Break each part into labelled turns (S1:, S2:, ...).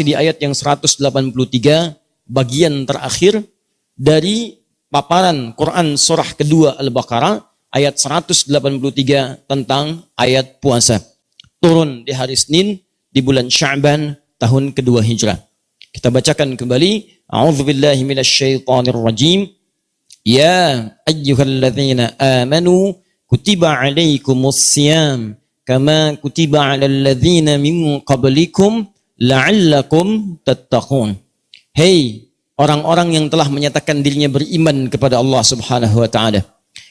S1: di ayat yang 183 bagian terakhir dari paparan Quran surah kedua Al-Baqarah ayat 183 tentang ayat puasa. Turun di hari Senin di bulan Sya'ban tahun kedua Hijrah. Kita bacakan kembali. A'udzubillahi minasyaitonir rajim. Ya ayyuhalladzina amanu kutiba alaikumus siyam kama kutiba alal ladzina min qablikum la'allakum tattaqun. Hei orang-orang yang telah menyatakan dirinya beriman kepada Allah Subhanahu wa taala,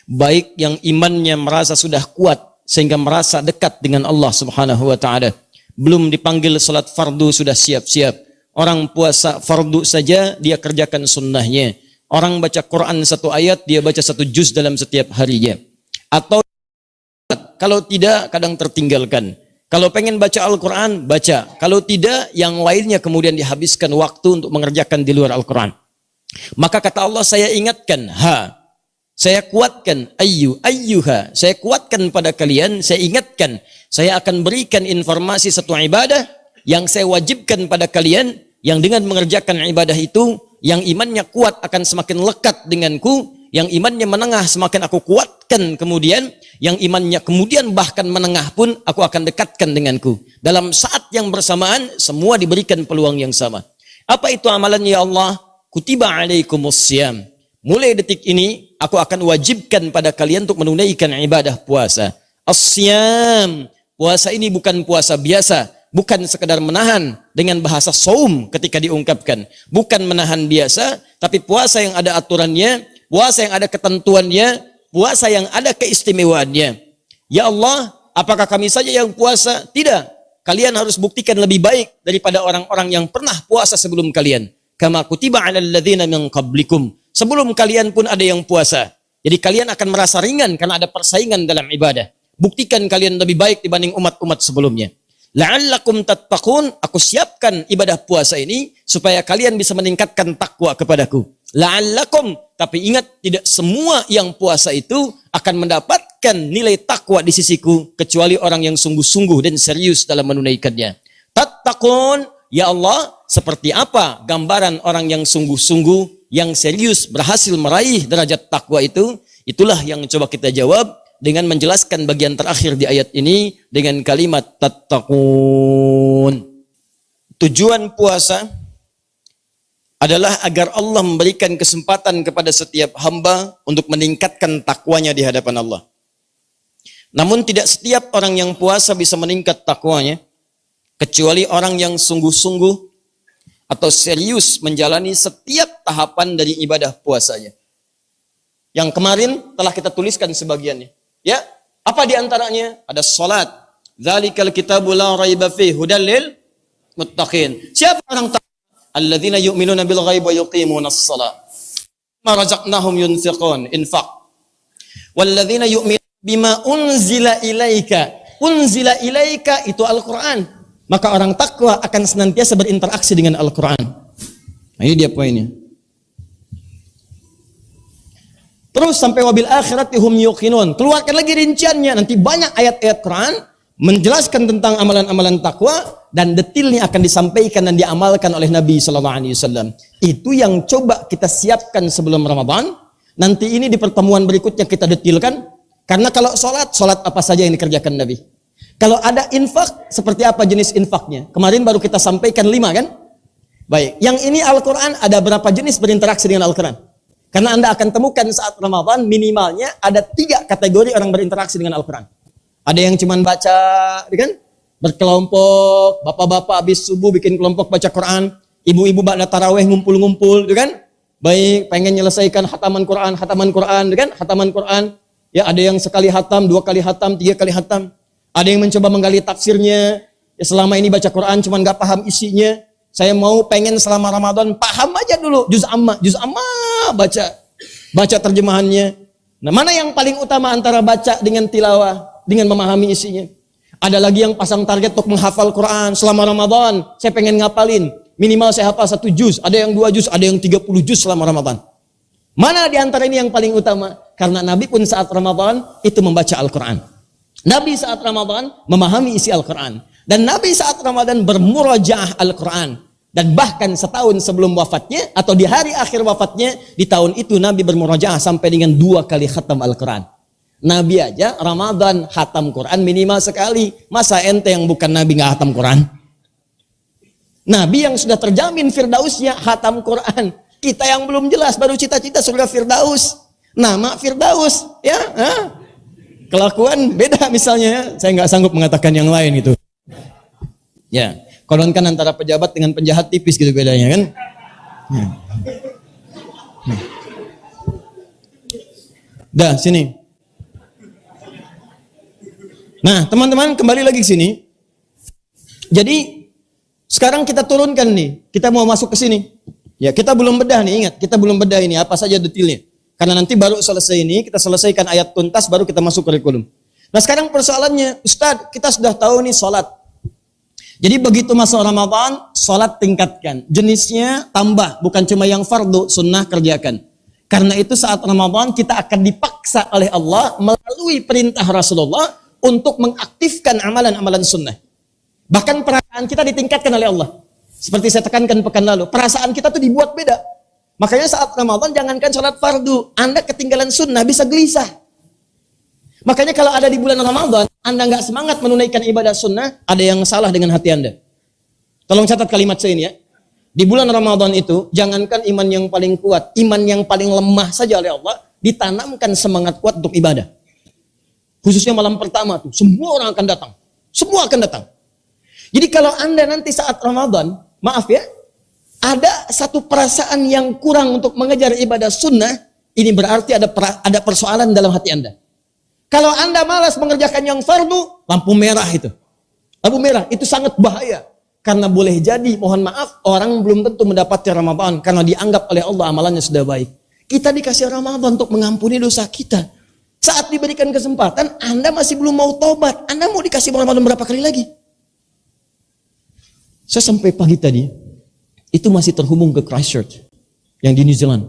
S1: baik yang imannya merasa sudah kuat sehingga merasa dekat dengan Allah Subhanahu wa taala, belum dipanggil salat fardu sudah siap-siap. Orang puasa fardu saja dia kerjakan sunnahnya. Orang baca Quran satu ayat dia baca satu juz dalam setiap harinya. Atau kalau tidak kadang tertinggalkan. Kalau pengen baca Al-Quran, baca. Kalau tidak, yang lainnya kemudian dihabiskan waktu untuk mengerjakan di luar Al-Quran. Maka kata Allah, saya ingatkan, saya kuatkan, ayyuha, saya kuatkan pada kalian, saya ingatkan, saya akan berikan informasi satu ibadah yang saya wajibkan pada kalian, yang dengan mengerjakan ibadah itu, yang imannya kuat akan semakin lekat denganku, yang imannya menengah semakin aku kuatkan kemudian, yang imannya kemudian bahkan menengah pun aku akan dekatkan denganku. Dalam saat yang bersamaan semua diberikan peluang yang sama. Apa itu amalannya ya Allah? Kutiba alaikumus siyam. Mulai detik ini aku akan wajibkan pada kalian untuk menunaikan ibadah puasa. As-siyam. Puasa ini bukan puasa biasa, bukan sekedar menahan dengan bahasa saum ketika diungkapkan. Bukan menahan biasa, tapi puasa yang ada aturannya, puasa yang ada ketentuannya, puasa yang ada keistimewaannya. Ya Allah, apakah kami saja yang puasa? Tidak. Kalian harus buktikan lebih baik daripada orang-orang yang pernah puasa sebelum kalian. Kama kutiba 'alal ladzina min qablikum. Sebelum kalian pun ada yang puasa. Jadi kalian akan merasa ringan karena ada persaingan dalam ibadah. Buktikan kalian lebih baik dibanding umat-umat sebelumnya. La'allakum tattaqun, aku siapkan ibadah puasa ini supaya kalian bisa meningkatkan takwa kepadaku. La'allakum, tapi ingat tidak semua yang puasa itu akan mendapatkan nilai takwa di sisiku kecuali orang yang sungguh-sungguh dan serius dalam menunaikannya. Tattaqun, ya Allah, seperti apa gambaran orang yang sungguh-sungguh, yang serius berhasil meraih derajat takwa itu? Itulah yang coba kita jawab dengan menjelaskan bagian terakhir di ayat ini dengan kalimat tattaqun. Tujuan puasa adalah agar Allah memberikan kesempatan kepada setiap hamba untuk meningkatkan takwanya di hadapan Allah. Namun tidak setiap orang yang puasa bisa meningkat takwanya, kecuali orang yang sungguh-sungguh atau serius menjalani setiap tahapan dari ibadah puasanya. Yang kemarin telah kita tuliskan sebagiannya. Ya, apa di antaranya? Ada salat. Dzalikal kitabu la raiba fihi hudal lil muttaqin. Siapa orang takwa? Alladzina yu'minuna bil ghaib wa yuqimunas shalah. Ma razaqnahum yunfiqun, infaq. Walladzina yu'minuna bima unzila ilaika. Unzila ilaika itu Al-Qur'an. Maka orang takwa akan senantiasa berinteraksi dengan Al-Qur'an. Nah, ini dia poinnya. Terus sampai wabil akhirati hum yuqinun. Keluarkan lagi rinciannya. Nanti banyak ayat-ayat Quran menjelaskan tentang amalan-amalan takwa dan detailnya akan disampaikan dan diamalkan oleh Nabi SAW. Itu yang coba kita siapkan sebelum Ramadan. Nanti ini di pertemuan berikutnya kita detailkan. Karena kalau sholat apa saja yang dikerjakan Nabi. Kalau ada infak, seperti apa jenis infaknya? Kemarin baru kita sampaikan 5 kan? Baik, yang ini Al-Quran ada berapa jenis berinteraksi dengan Al-Quran? Karena Anda akan temukan saat Ramadan minimalnya ada 3 kategori orang berinteraksi dengan Al-Quran. Ada yang cuma baca, kan? Berkelompok, bapak-bapak habis subuh bikin kelompok baca Quran, ibu-ibu ba'da tarawih ngumpul-ngumpul, kan? Baik, pengen menyelesaikan hataman Quran, kan? Hataman Quran. Ya, ada yang sekali hatam, 2 kali hatam, 3 kali hatam. Ada yang mencoba menggali tafsirnya. Ya, selama ini baca Quran cuma nggak paham isinya. Saya mau pengen selama Ramadan paham aja dulu juz amma baca terjemahannya. Nah, mana yang paling utama antara baca dengan tilawah, dengan memahami isinya? Ada lagi yang pasang target untuk menghafal Quran selama Ramadan. Saya pengen ngapalin, minimal saya hafal 1 juz, ada yang 2 juz, ada yang 30 juz selama Ramadan. Mana di antara ini yang paling utama? Karena Nabi pun saat Ramadan itu membaca Al-Quran. Nabi saat Ramadan memahami isi Al-Quran. Dan Nabi saat Ramadan bermurajaah Al-Quran. Dan bahkan setahun sebelum wafatnya atau di hari akhir wafatnya, di tahun itu Nabi bermurojaah sampai dengan 2 kali khatam Al-Quran. Nabi aja Ramadan khatam Quran minimal sekali. Masa ente yang bukan Nabi nggak khatam Quran? Nabi yang sudah terjamin Firdausnya khatam Quran. Kita yang belum jelas baru cita-cita surga Firdaus. Nama Firdaus, ya. Kelakuan beda misalnya. Ya. Saya nggak sanggup mengatakan yang lain itu. Ya, kodonkan antara pejabat dengan penjahat tipis gitu bedanya kan. Ya. Dah sini. Nah, teman-teman kembali lagi ke sini. Jadi sekarang kita turunkan nih. Kita mau masuk ke sini. Ya, kita belum bedah nih, ingat. Kita belum bedah ini apa saja detailnya. Karena nanti baru selesai ini, kita selesaikan ayat tuntas baru kita masuk kurikulum. Nah, sekarang persoalannya, Ustadz, kita sudah tahu nih salat. Jadi begitu masuk Ramadan, salat tingkatkan. Jenisnya tambah, bukan cuma yang fardu, sunnah kerjakan. Karena itu saat Ramadan kita akan dipaksa oleh Allah melalui perintah Rasulullah untuk mengaktifkan amalan-amalan sunnah. Bahkan perasaan kita ditingkatkan oleh Allah. Seperti saya tekankan pekan lalu, perasaan kita tuh dibuat beda. Makanya saat Ramadan jangankan sholat fardu, Anda ketinggalan sunnah bisa gelisah. Makanya kalau ada di bulan Ramadan, Anda nggak semangat menunaikan ibadah sunnah, ada yang salah dengan hati Anda. Tolong catat kalimat saya ini ya. Di bulan Ramadan itu, jangankan iman yang paling kuat, iman yang paling lemah saja oleh Allah, ditanamkan semangat kuat untuk ibadah. Khususnya malam pertama tuh, semua orang akan datang. Semua akan datang. Jadi kalau Anda nanti saat Ramadan, maaf ya, ada satu perasaan yang kurang untuk mengejar ibadah sunnah, ini berarti ada persoalan dalam hati Anda. Kalau Anda malas mengerjakan yang fardu, lampu merah itu. Lampu merah itu sangat bahaya. Karena boleh jadi, mohon maaf, orang belum tentu mendapati Ramadan karena dianggap oleh Allah amalannya sudah baik. Kita dikasih Ramadan untuk mengampuni dosa kita. Saat diberikan kesempatan, Anda masih belum mau tobat. Anda mau dikasih Ramadan berapa kali lagi? Saya sampai pagi tadi, itu masih terhubung ke Christchurch, yang di New Zealand.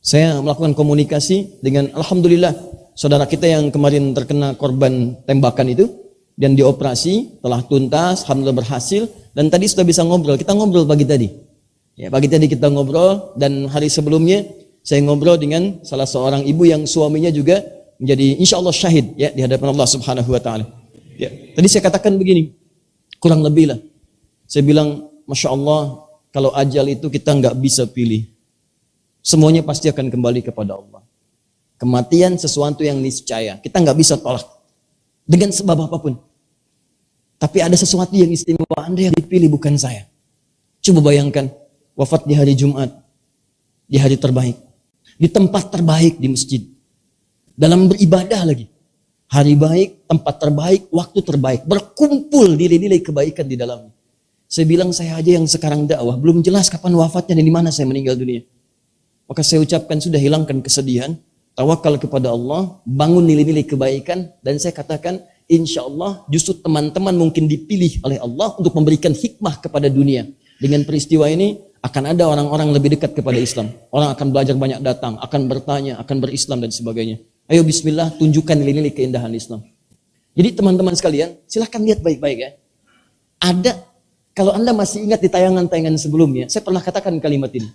S1: Saya melakukan komunikasi dengan, alhamdulillah, saudara kita yang kemarin terkena korban tembakan itu, dan dioperasi, telah tuntas, alhamdulillah berhasil, dan tadi sudah bisa ngobrol. Kita ngobrol pagi tadi. Ya, pagi tadi kita ngobrol, dan hari sebelumnya, saya ngobrol dengan salah seorang ibu yang suaminya juga menjadi insya Allah syahid ya di hadapan Allah Subhanahu Wa Taala. Ya, tadi saya katakan begini, kurang lebih lah. Saya bilang, Masya Allah, kalau ajal itu kita nggak bisa pilih. Semuanya pasti akan kembali kepada Allah. Kematian sesuatu yang niscaya. Kita nggak bisa tolak. Dengan sebab apapun. Tapi ada sesuatu yang istimewa. Anda yang dipilih, bukan saya. Coba bayangkan, wafat di hari Jumat. Di hari terbaik. Di tempat terbaik di masjid. Dalam beribadah lagi. Hari baik, tempat terbaik, waktu terbaik. Berkumpul nilai-nilai kebaikan di dalamnya. Saya bilang, saya aja yang sekarang dakwah, belum jelas kapan wafatnya dan di mana saya meninggal dunia. Maka saya ucapkan, sudah hilangkan kesedihan, tawakal kepada Allah, bangun nilai-nilai kebaikan, dan saya katakan, insya Allah justru teman-teman mungkin dipilih oleh Allah untuk memberikan hikmah kepada dunia. Dengan peristiwa ini, akan ada orang-orang lebih dekat kepada Islam. Orang akan belajar banyak datang, akan bertanya, akan berislam dan sebagainya. Ayo bismillah, tunjukkan nilai-nilai keindahan Islam. Jadi teman-teman sekalian, silahkan lihat baik-baik ya. Ada, kalau Anda masih ingat di tayangan-tayangan sebelumnya, saya pernah katakan kalimat ini.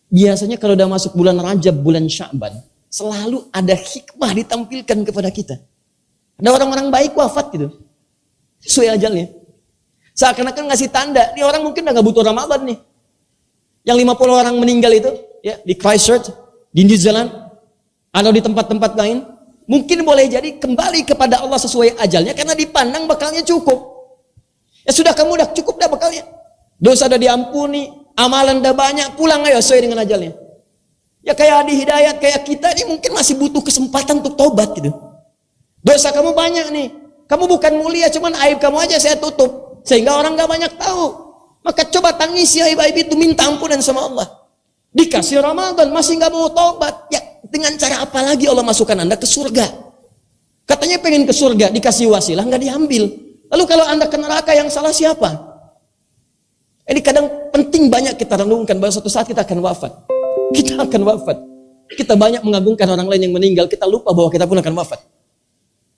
S1: Biasanya kalau udah masuk bulan Rajab, bulan Sya'ban, selalu ada hikmah ditampilkan kepada kita. Ada orang-orang baik wafat gitu. Sesuai ajalnya. Seakan-akan ngasih tanda, ini orang mungkin udah gak butuh Ramadan nih. Yang 50 orang meninggal itu, ya di Christchurch, di New Zealand, atau di tempat-tempat lain, mungkin boleh jadi kembali kepada Allah sesuai ajalnya, karena dipandang bekalnya cukup. Ya sudah, kamu udah cukup dah bekalnya. Dosa udah diampuni, amalan udah banyak, pulang ayo sesuai dengan ajalnya. Ya kayak Adi Hidayat, kayak kita ini mungkin masih butuh kesempatan untuk tobat gitu. Dosa kamu banyak nih. Kamu bukan mulia, cuman aib kamu aja saya tutup. Sehingga orang gak banyak tahu. Maka coba tangisi aib-aib itu, minta ampunan sama Allah. Dikasih Ramadan, masih gak mau tobat. Ya dengan cara apa lagi Allah masukkan Anda ke surga? Katanya pengen ke surga, dikasih wasilah, gak diambil. Lalu kalau Anda ke neraka, yang salah siapa? Ini kadang penting banyak kita renungkan bahwa suatu saat kita akan wafat. Kita akan wafat. Kita banyak mengagungkan orang lain yang meninggal, kita lupa bahwa kita pun akan wafat.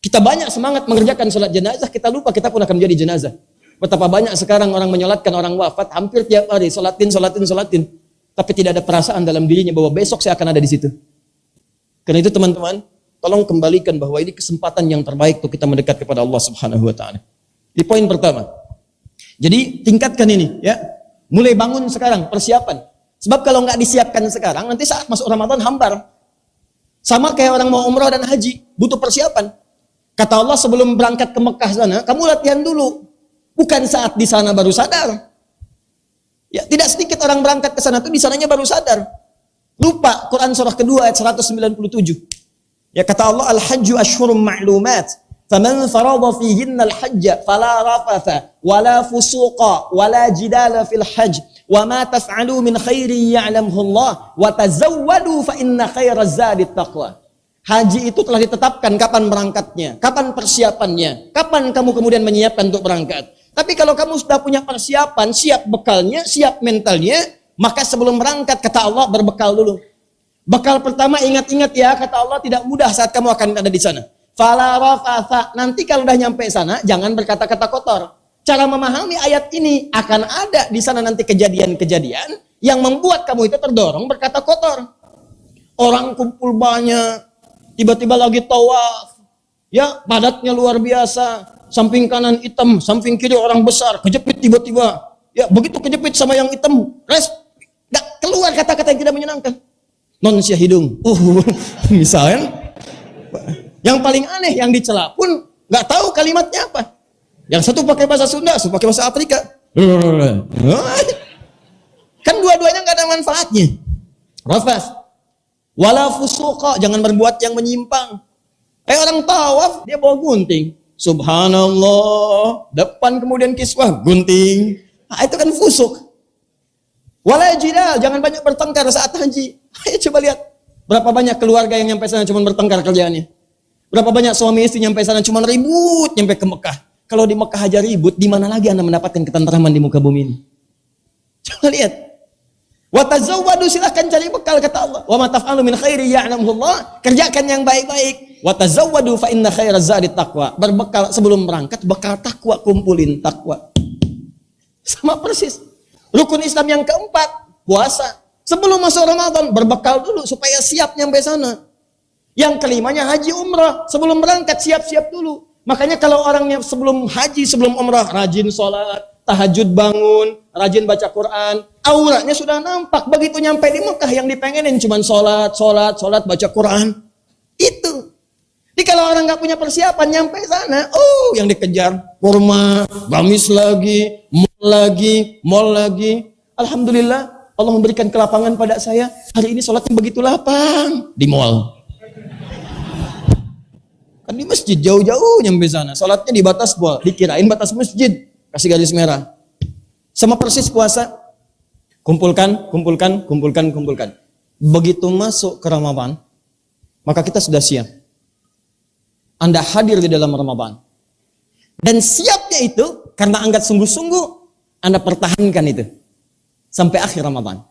S1: Kita banyak semangat mengerjakan sholat jenazah, kita lupa kita pun akan menjadi jenazah. Betapa banyak sekarang orang menyolatkan orang wafat hampir tiap hari, solatin. Tapi tidak ada perasaan dalam dirinya bahwa besok saya akan ada di situ. Karena itu teman-teman, tolong kembalikan bahwa ini kesempatan yang terbaik untuk kita mendekat kepada Allah Subhanahu wa taala. Di poin pertama. Jadi tingkatkan ini ya. Mulai bangun sekarang persiapan. Sebab kalau nggak disiapkan sekarang nanti saat masuk Ramadan hambar. Sama kayak orang mau umrah dan haji, butuh persiapan. Kata Allah sebelum berangkat ke Mekah sana, kamu latihan dulu. Bukan saat di sana baru sadar. Ya, tidak sedikit orang berangkat ke sana tuh di sananya baru sadar. Lupa Quran surah kedua ayat 197. Ya kata Allah al-hajju ashhurum ma'lumat. Faman farada fihinna al-hajja fala rafatha wala fusuqa wala jidala fil hajj wa ma taf'alu min khairin ya'lamhu Allah wa tazawwadu fa inna khairaz zadi taqwa. Haji itu telah ditetapkan kapan berangkatnya, kapan persiapannya, kapan kamu kemudian menyiapkan untuk berangkat. Tapi kalau kamu sudah punya persiapan, siap bekalnya, siap mentalnya, maka sebelum berangkat kata Allah berbekal dulu. Bekal pertama ingat-ingat ya, kata Allah tidak mudah saat kamu akan ada di sana. Fala rafatha, nanti kalau udah nyampe sana jangan berkata-kata kotor. Cara memahami ayat ini akan ada di sana nanti kejadian-kejadian yang membuat kamu itu terdorong berkata kotor. Orang kumpul banyak, tiba-tiba lagi tawaf, ya padatnya luar biasa. Samping kanan hitam, samping kiri orang besar, kejepit tiba-tiba. Ya begitu kejepit sama yang hitam, gak keluar kata-kata yang tidak menyenangkan. Non sia hidung. Misalnya, yang paling aneh yang dicela pun gak tahu kalimatnya apa. Yang satu pakai bahasa Sunda, satu pakai bahasa Afrika. Kan dua-duanya gak ada manfaatnya. Rafas. Wala fusuqa, jangan berbuat yang menyimpang. Orang tawaf dia bawa gunting. Subhanallah, depan kemudian kiswah, gunting. Nah, itu kan fusuk. Wala jidal, jangan banyak bertengkar saat haji. Ayo coba lihat, berapa banyak keluarga yang nyampe sana cuma bertengkar kerjaannya. Berapa banyak suami istri nyampe sana cuma ribut nyampe ke Mekah. Kalau di Mekah aja ribut, di mana lagi Anda mendapatkan ketentraman di muka bumi ini? Coba lihat. Wa tazawwadu, silahkan cari bekal kata Allah. Wa ma taf'alu min khairi ya'lamhu Allah. Kerjakan yang baik-baik. Wa tazawwadu fa inna khairaz zadi taqwa. Berbekal sebelum berangkat, bekal takwa, kumpulin takwa. Sama persis. Rukun Islam yang keempat, puasa. Sebelum masuk Ramadan, berbekal dulu supaya siap nyampe sana. Yang kelimanya haji umrah. Sebelum berangkat siap-siap dulu. Makanya kalau orangnya sebelum haji, sebelum umrah, rajin sholat, tahajud bangun, rajin baca Quran, auranya sudah nampak. Begitu nyampe di Mekah yang dipengenin cuma sholat, baca Quran. Itu. Jadi kalau orang nggak punya persiapan nyampe sana, yang dikejar kurma, gamis lagi, mall lagi. Alhamdulillah, Allah memberikan kelapangan pada saya. Hari ini sholatnya begitu lapang di mall. Kan di masjid jauh-jauh nyampe sana. Sholatnya di batas mall, dikirain batas masjid. Kasih garis merah. Sama persis puasa. Kumpulkan. Begitu masuk ke Ramadan, maka kita sudah siap. Anda hadir di dalam Ramadan. Dan siapnya itu, karena angkat sungguh-sungguh, Anda pertahankan itu. Sampai akhir Ramadan.